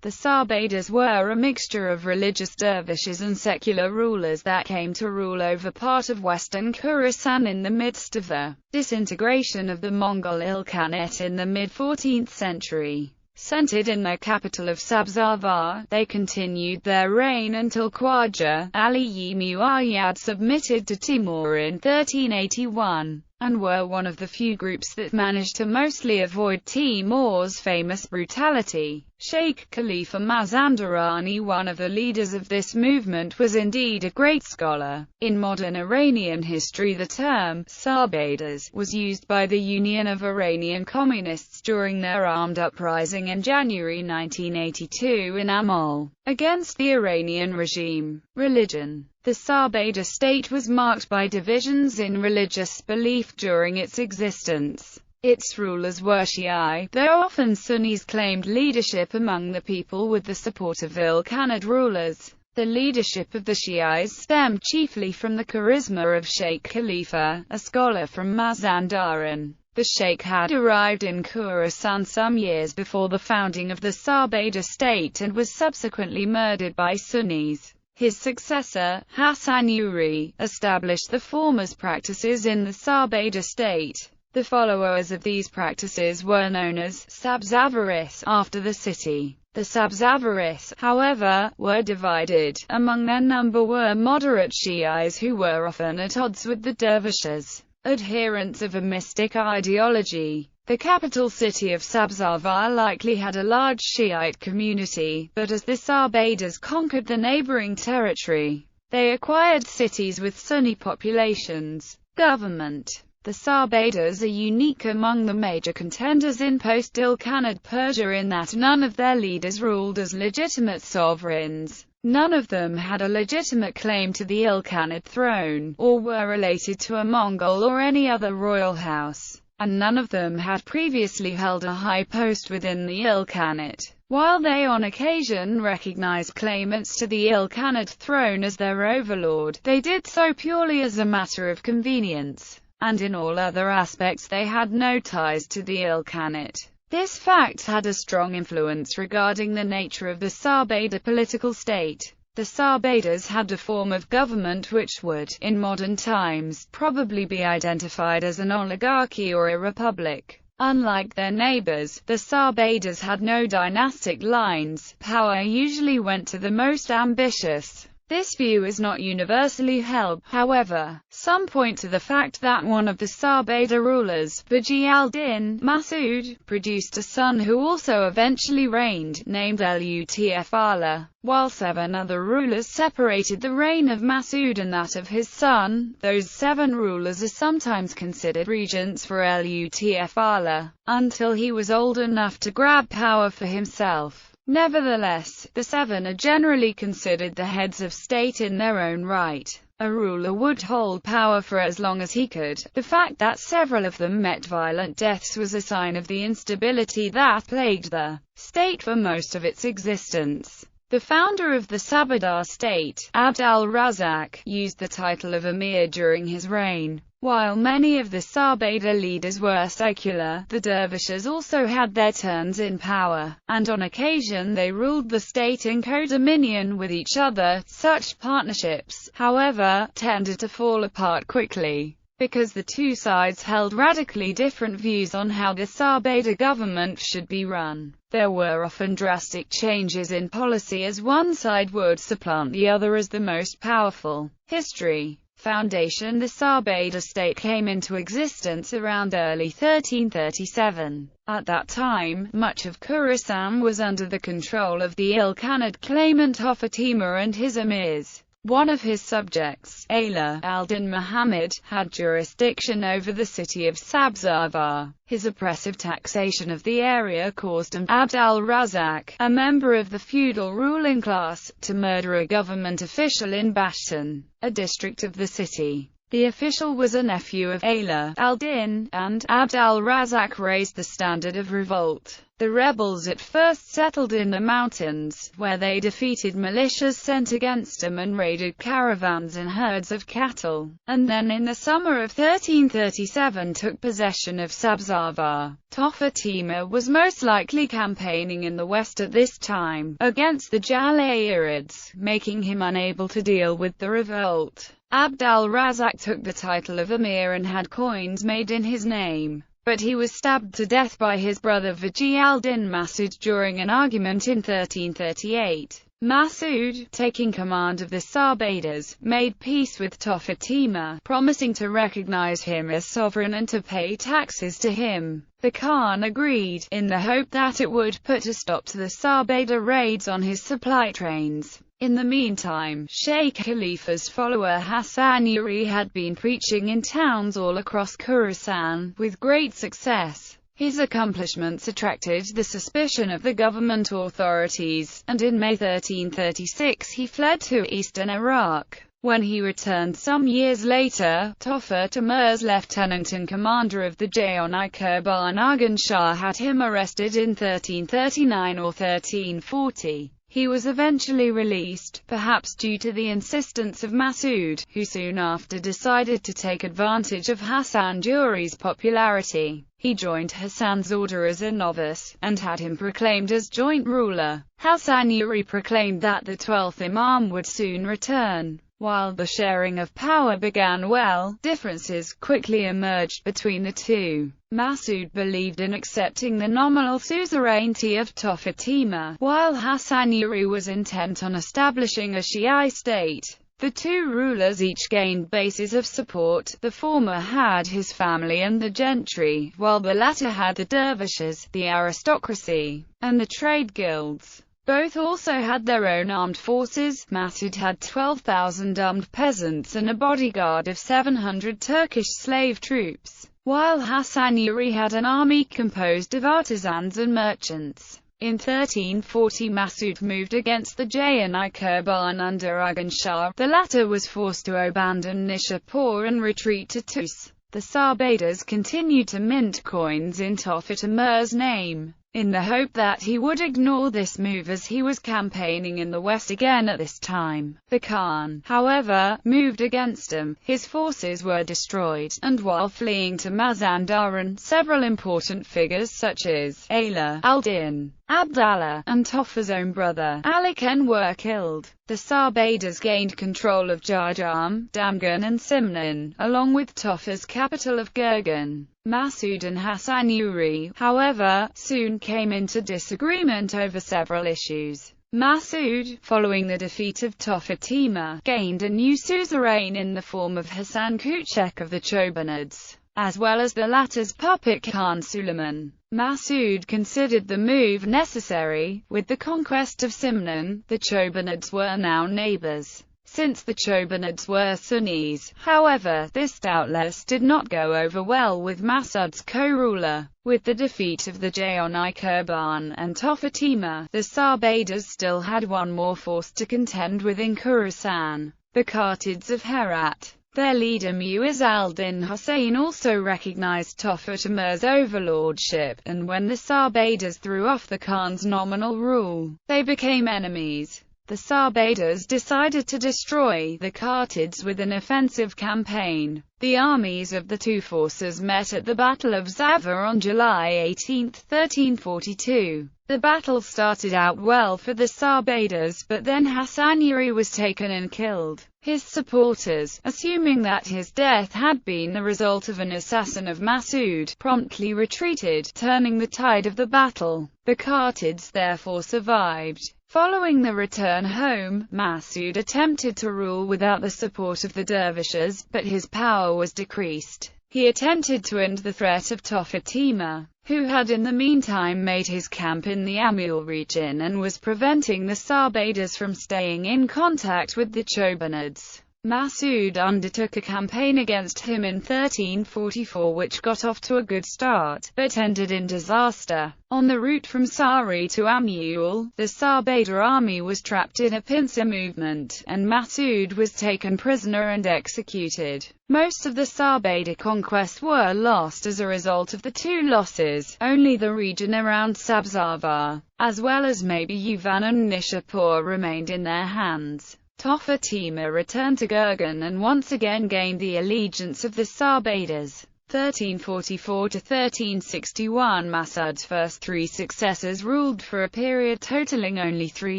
The Sarbadars were a mixture of religious dervishes and secular rulers that came to rule over part of western Khorasan in the midst of the disintegration of the Mongol Ilkhanate in the mid-14th century. Centered in their capital of Sabzarvar, they continued their reign until Khwaja Ali Muayyad submitted to Timur in 1381, and were one of the few groups that managed to mostly avoid Timur's famous brutality. Sheikh Khalifa Mazandarani, one of the leaders of this movement, was indeed a great scholar. In modern Iranian history, the term Sarbadars was used by the Union of Iranian Communists during their armed uprising in January 1982 in Amol, against the Iranian regime. Religion. The Sarbadar state was marked by divisions in religious belief during its existence. Its rulers were Shiite, though often Sunnis claimed leadership among the people with the support of Ilkhanate rulers. The leadership of the Shiites stemmed chiefly from the charisma of Sheikh Khalifa, a scholar from Mazandaran. The sheikh had arrived in Khorasan some years before the founding of the Sarbadar state and was subsequently murdered by Sunnis. His successor, Hassan Uri, established the former's practices in the Sarbadar state. The followers of these practices were known as Sabzavaris, after the city. The Sabzavaris, however, were divided. Among their number were moderate Shiites who were often at odds with the dervishes, adherents of a mystic ideology. The capital city of Sabzarvar likely had a large Shiite community, but as the Sarbadars conquered the neighboring territory, they acquired cities with Sunni populations. Government. The Sarbadars are unique among the major contenders in post-Ilkhanate Persia in that none of their leaders ruled as legitimate sovereigns. None of them had a legitimate claim to the Ilkhanate throne, or were related to a Mongol or any other royal house, and none of them had previously held a high post within the Ilkhanate. While they on occasion recognized claimants to the Ilkhanate throne as their overlord, they did so purely as a matter of convenience, and in all other aspects they had no ties to the Ilkhanate. This fact had a strong influence regarding the nature of the Sarbadar political state. The Sarbadars had a form of government which would, in modern times, probably be identified as an oligarchy or a republic. Unlike their neighbors, the Sarbadars had no dynastic lines. Power usually went to the most ambitious. This view is not universally held, however. Some point to the fact that one of the Sarbadar rulers, Baji al-Din Masood, produced a son who also eventually reigned, named Lutf-Allah, while 7 other rulers separated the reign of Masood and that of his son. Those 7 rulers are sometimes considered regents for Lutf-Allah, until he was old enough to grab power for himself. Nevertheless, the 7 are generally considered the heads of state in their own right. A ruler would hold power for as long as he could. The fact that several of them met violent deaths was a sign of the instability that plagued the state for most of its existence. The founder of the Sarbadar state, Abd al-Razak, used the title of emir during his reign. While many of the Sarbadar leaders were secular, the dervishes also had their turns in power, and on occasion they ruled the state in co-dominion with each other. Such partnerships, however, tended to fall apart quickly, because the two sides held radically different views on how the Sarbadar government should be run. There were often drastic changes in policy as one side would supplant the other as the most powerful. History. Foundation. The Sarbadar state came into existence around early 1337. At that time, much of Khorasan was under the control of the Ilkhanate claimant Timur and his emirs. One of his subjects, Ala al-Din Muhammad, had jurisdiction over the city of Sabzarvar. His oppressive taxation of the area caused Abd al-Razak, a member of the feudal ruling class, to murder a government official in Bashtan, a district of the city. The official was a nephew of Ala al-Din, and Abd al-Razak raised the standard of revolt. The rebels at first settled in the mountains, where they defeated militias sent against them and raided caravans and herds of cattle, and then in the summer of 1337 took possession of Sabzawar. Tofa Timur was most likely campaigning in the west at this time, against the Jalayirids, making him unable to deal with the revolt. Abd al-Razak took the title of emir and had coins made in his name, but he was stabbed to death by his brother Vajih al-Din Masud during an argument in 1338. Masud, taking command of the Sarbadars, made peace with Tofa Timur, promising to recognize him as sovereign and to pay taxes to him. The Khan agreed, in the hope that it would put a stop to the Sarbadar raids on his supply trains. In the meantime, Sheikh Khalifa's follower Hassan Uri had been preaching in towns all across Khorasan, with great success. His accomplishments attracted the suspicion of the government authorities, and in May 1336 he fled to eastern Iraq. When he returned some years later, Tofa Timur's lieutenant and commander of the Jayon-i-Kurban Argan Shah had him arrested in 1339 or 1340. He was eventually released, perhaps due to the insistence of Masud, who soon after decided to take advantage of Hassan Uri's popularity. He joined Hassan's order as a novice, and had him proclaimed as joint ruler. Hassan Uri proclaimed that the 12th Imam would soon return. While the sharing of power began well, differences quickly emerged between the two. Masud believed in accepting the nominal suzerainty of Tofa Timur, while Hassan Uri was intent on establishing a Shi'i state. The two rulers each gained bases of support. The former had his family and the gentry, while the latter had the dervishes, the aristocracy, and the trade guilds. Both also had their own armed forces. Masud had 12,000 armed peasants and a bodyguard of 700 Turkish slave troops, while Hassan Uri had an army composed of artisans and merchants. In 1340 Masud moved against the Jayon-i-Kurban under Argan Shah. The latter was forced to abandon Nishapur and retreat to Tus. The Sarbadars continued to mint coins in Tofa Timur's name, in the hope that he would ignore this move as he was campaigning in the west again at this time. The Khan, however, moved against him. His forces were destroyed, and while fleeing to Mazandaran, several important figures such as Ala al-Din, Abdallah, and Tofa's own brother, Alikan were killed. The Sarbadars gained control of Jarjam, Damgan and Simnan, along with Tofa's capital of Gurgan. Masud and Hassan Uri, however, soon came into disagreement over several issues. Masud, following the defeat of Tofa Timur, gained a new suzerain in the form of Hasan Kuchek of the Chobanids, as well as the latter's puppet Khan Suleiman. Masud considered the move necessary. With the conquest of Simnan, the Chobanids were now neighbors. Since the Chobanids were Sunnis, however, this doubtless did not go over well with Masud's co-ruler. With the defeat of the Jayon-i-Kurban and Tofa Timur, the Sarbadars still had one more force to contend with in Khorasan, the Kartids of Herat. Their leader Mu'izz al-Din Hussein also recognized Tofa Timur's overlordship, and when the Sarbadars threw off the Khan's nominal rule, they became enemies. The Sarbadars decided to destroy the Kartids with an offensive campaign. The armies of the two forces met at the Battle of Zafar on July 18, 1342. The battle started out well for the Sarbadars, but then Hassan Uri was taken and killed. His supporters, assuming that his death had been the result of an assassin of Masud, promptly retreated, turning the tide of the battle. The Kartids therefore survived. Following the return home, Masud attempted to rule without the support of the dervishes, but his power was decreased. He attempted to end the threat of Tofa Timur, who had in the meantime made his camp in the Amul region and was preventing the Sarbadars from staying in contact with the Chobanids. Mas'ud undertook a campaign against him in 1344 which got off to a good start, but ended in disaster. On the route from Sari to Amul, the Sarbadar army was trapped in a pincer movement, and Mas'ud was taken prisoner and executed. Most of the Sarbadar conquests were lost as a result of the two losses. Only the region around Sabzawar, as well as maybe Uvan and Nishapur, remained in their hands. Tofa Timur returned to Gurgan and once again gained the allegiance of the Sarbadars. 1344 to 1361 Mas'ud's first three successors ruled for a period totaling only 3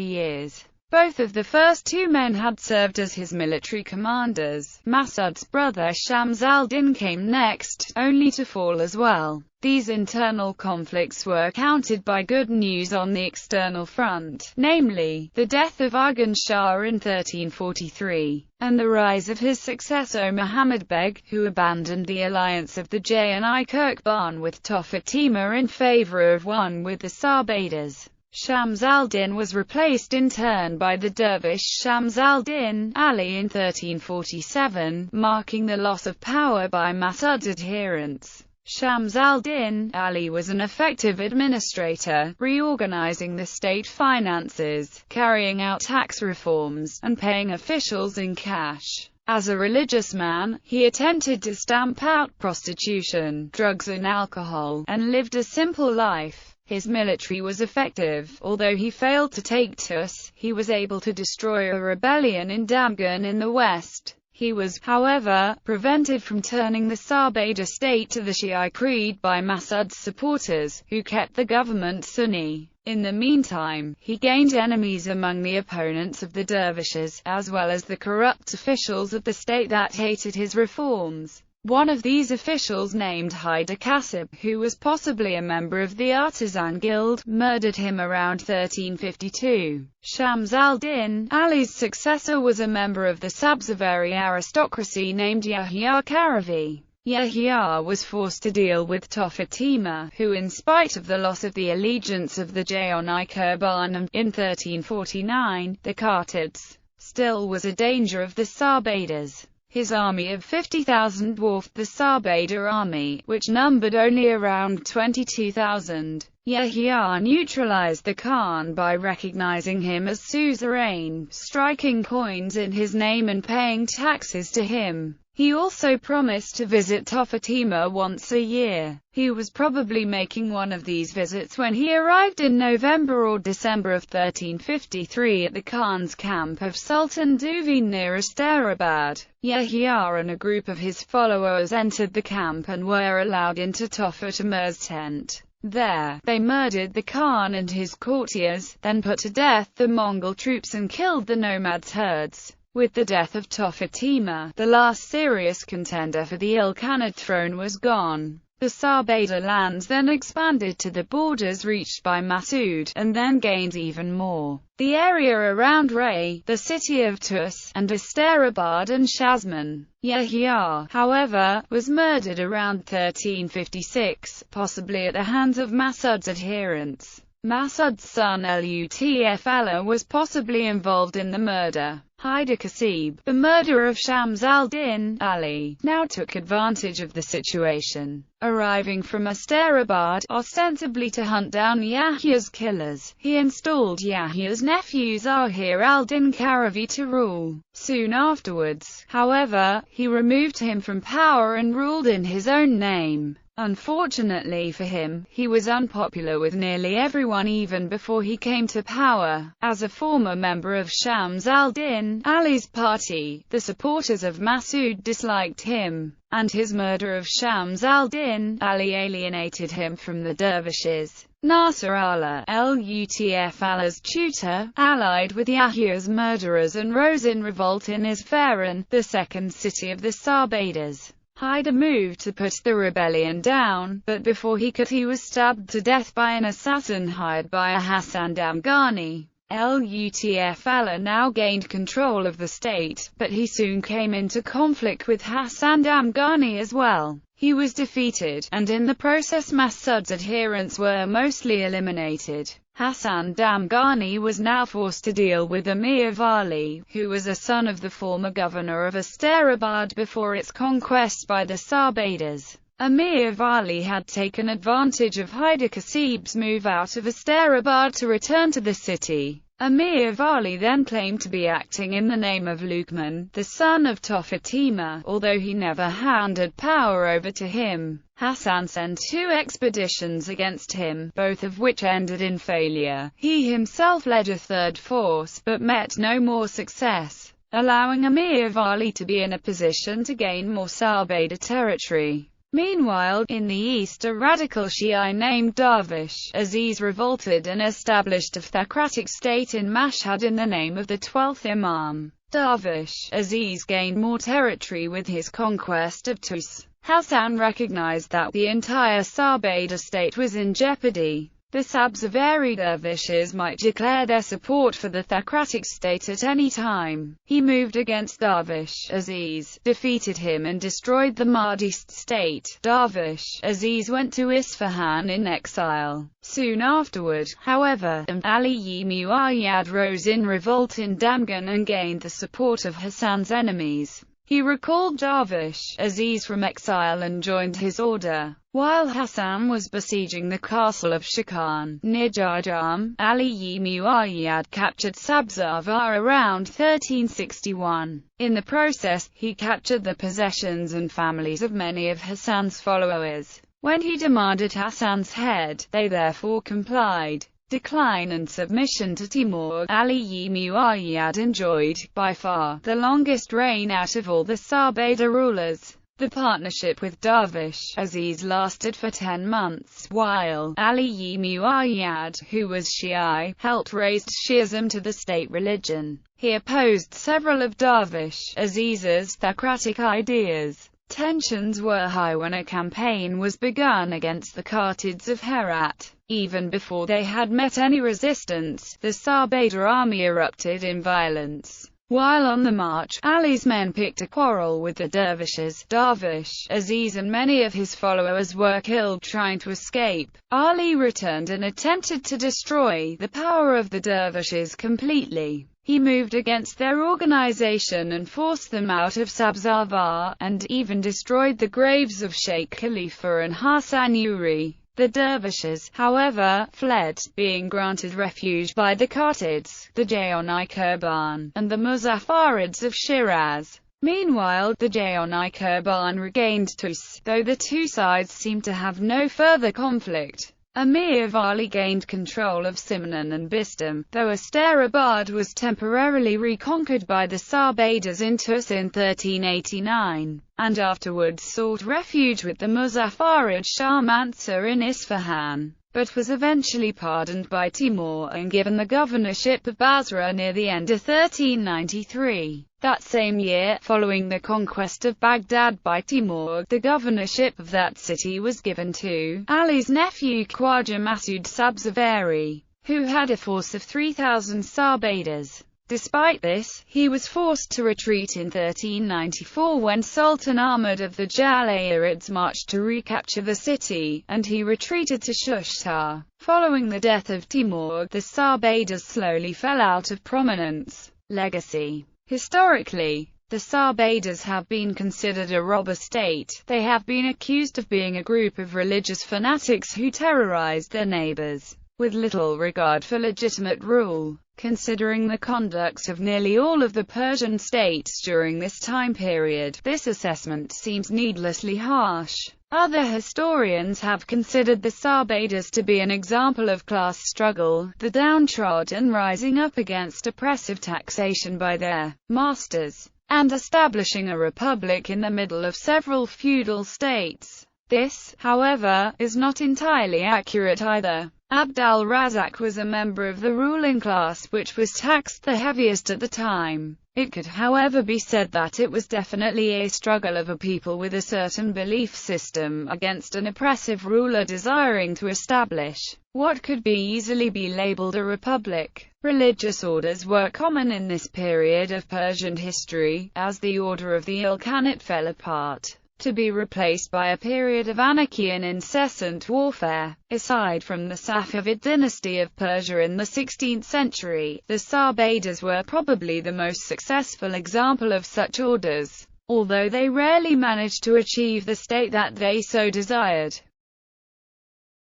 years. Both of the first two men had served as his military commanders. Mas'ud's brother Shams al-Din came next, only to fall as well. These internal conflicts were countered by good news on the external front, namely, the death of Arghun Shah in 1343, and the rise of his successor Muhammad Beg, who abandoned the alliance of the Jayani Kirkban with Tofa Timur in favor of one with the Sarbadars. Shams al-Din was replaced in turn by the dervish Shams al-Din Ali in 1347, marking the loss of power by Mas'ud's adherents. Shams al-Din Ali was an effective administrator, reorganizing the state finances, carrying out tax reforms, and paying officials in cash. As a religious man, he attempted to stamp out prostitution, drugs and alcohol, and lived a simple life. His military was effective. Although he failed to take Tus, he was able to destroy a rebellion in Damgan in the west. He was, however, prevented from turning the Sarbadar state to the Shi'i creed by Mas'ud's supporters, who kept the government Sunni. In the meantime, he gained enemies among the opponents of the dervishes, as well as the corrupt officials of the state that hated his reforms. One of these officials, named Haidar Kasib, who was possibly a member of the Artisan Guild, murdered him around 1352. Shams al-Din Ali's successor was a member of the Sabzavari aristocracy named Yahya Karavi. Yahya was forced to deal with Tofa Timur, who, in spite of the loss of the allegiance of the Jayani Kirban in 1349, the Khatids, still was a danger of the Sarbadars. His army of 50,000 dwarfed the Sarbadar army, which numbered only around 22,000. Yahya neutralized the Khan by recognizing him as suzerain, striking coins in his name and paying taxes to him. He also promised to visit Tofa Timur once a year. He was probably making one of these visits when he arrived in November or December of 1353 at the Khan's camp of Sultan Duveen near Asterabad. Yahya and a group of his followers entered the camp and were allowed into Tofa Timur's tent. There, they murdered the Khan and his courtiers, then put to death the Mongol troops and killed the nomads' herds. With the death of Tofa Timur, the last serious contender for the Ilkhanate throne was gone. The Sarbadar lands then expanded to the borders reached by Mas'ud, and then gained even more. The area around Ray, the city of Tus, and Asterabad and Shazman. Yahya, however, was murdered around 1356, possibly at the hands of Mas'ud's adherents. Mas'ud's son Lutf Allah was possibly involved in the murder. Haidar Kasib, the murderer of Shams al-Din Ali, now took advantage of the situation. Arriving from Asterabad, ostensibly to hunt down Yahya's killers, he installed Yahya's nephew Zahir al-Din Karavi to rule. Soon afterwards, however, he removed him from power and ruled in his own name. Unfortunately for him, he was unpopular with nearly everyone even before he came to power. As a former member of Shams al-Din Ali's party, the supporters of Mas'ud disliked him, and his murder of Shams al-Din Ali alienated him from the dervishes. Nasr Allah, Lutf Allah's tutor, allied with Yahya's murderers and rose in revolt in Isfahan, the second city of the Sarbadars. Haidar moved to put the rebellion down, but before he could, he was stabbed to death by an assassin hired by Hassan Damghani. Lutf Allah now gained control of the state, but he soon came into conflict with Hassan Damghani as well. He was defeated, and in the process Mas'ud's adherents were mostly eliminated. Hassan Damghani was now forced to deal with Amir Vali, who was a son of the former governor of Asterabad before its conquest by the Sarbadars. Amir Vali had taken advantage of Hyder Qasib's move out of Asterabad to return to the city. Amir Vali then claimed to be acting in the name of Luqman, the son of Fatima, although he never handed power over to him. Hassan sent 2 expeditions against him, both of which ended in failure. He himself led a third force, but met no more success, allowing Amir Vali to be in a position to gain more Sarbadar territory. Meanwhile, in the east, a radical Shi'i named Darvish Aziz revolted and established a theocratic state in Mashhad in the name of the 12th Imam. Darvish Aziz gained more territory with his conquest of Tus. Hassan recognized that the entire Sarbadar state was in jeopardy. The Sabzavari dervishes might declare their support for the theocratic state at any time. He moved against Darvish Aziz, defeated him and destroyed the Mahdist state. Darvish Aziz went to Isfahan in exile. Soon afterward, however, Ali Muayyad rose in revolt in Damghan and gained the support of Hassan's enemies. He recalled Darvish Aziz from exile and joined his order. While Hassan was besieging the castle of Shakan, near Jajam, Ali Muayyad captured Sabzavar around 1361. In the process, he captured the possessions and families of many of Hassan's followers. When he demanded Hassan's head, they therefore complied. Decline and submission to Timur, Ali Muayyad enjoyed, by far, the longest reign out of all the Sarbadar rulers. The partnership with Darvish Aziz lasted for 10 months, while Ali Muayyad, who was Shi'i, helped raise Shi'ism to the state religion. He opposed several of Darvish Aziz's theocratic ideas. Tensions were high when a campaign was begun against the Kartids of Herat. Even before they had met any resistance, the Sarbadar army erupted in violence. While on the march, Ali's men picked a quarrel with the dervishes. Darvish Aziz and many of his followers were killed trying to escape. Ali returned and attempted to destroy the power of the dervishes completely. He moved against their organization and forced them out of Sabzavar, and even destroyed the graves of Sheikh Khalifa and Hassan Uri. The dervishes, however, fled, being granted refuge by the Kartids, the Jayoni Kurban, and the Muzaffarids of Shiraz. Meanwhile, the Jayoni Kurban regained Tus, though the two sides seemed to have no further conflict. Amir Vali gained control of Simnan and Bistam, though Asterabad was temporarily reconquered by the Sarbadars in Tus in 1389, and afterwards sought refuge with the Muzaffarid Shah Mansur in Isfahan, but was eventually pardoned by Timur and given the governorship of Basra near the end of 1393. That same year, following the conquest of Baghdad by Timur, the governorship of that city was given to Ali's nephew Khwaja Masud Sabzavari, who had a force of 3,000 Sarbadars. Despite this, he was forced to retreat in 1394 when Sultan Ahmad of the Jalayirids marched to recapture the city, and he retreated to Shushtar. Following the death of Timur, the Sarbadars slowly fell out of prominence. Legacy. Historically, the Sarbadars have been considered a robber state. They have been accused of being a group of religious fanatics who terrorized their neighbors, with little regard for legitimate rule. Considering the conduct of nearly all of the Persian states during this time period, this assessment seems needlessly harsh. Other historians have considered the Sarbadars to be an example of class struggle, the downtrodden rising up against oppressive taxation by their masters, and establishing a republic in the middle of several feudal states. This, however, is not entirely accurate either. Abd al-Razak was a member of the ruling class, which was taxed the heaviest at the time. It could, however, be said that it was definitely a struggle of a people with a certain belief system against an oppressive ruler desiring to establish what could be easily be labeled a republic. Religious orders were common in this period of Persian history, as the order of the Ilkhanate fell apart. to be replaced by a period of anarchy and incessant warfare. Aside from the Safavid dynasty of Persia in the 16th century, the Sarbadars were probably the most successful example of such orders, although they rarely managed to achieve the state that they so desired.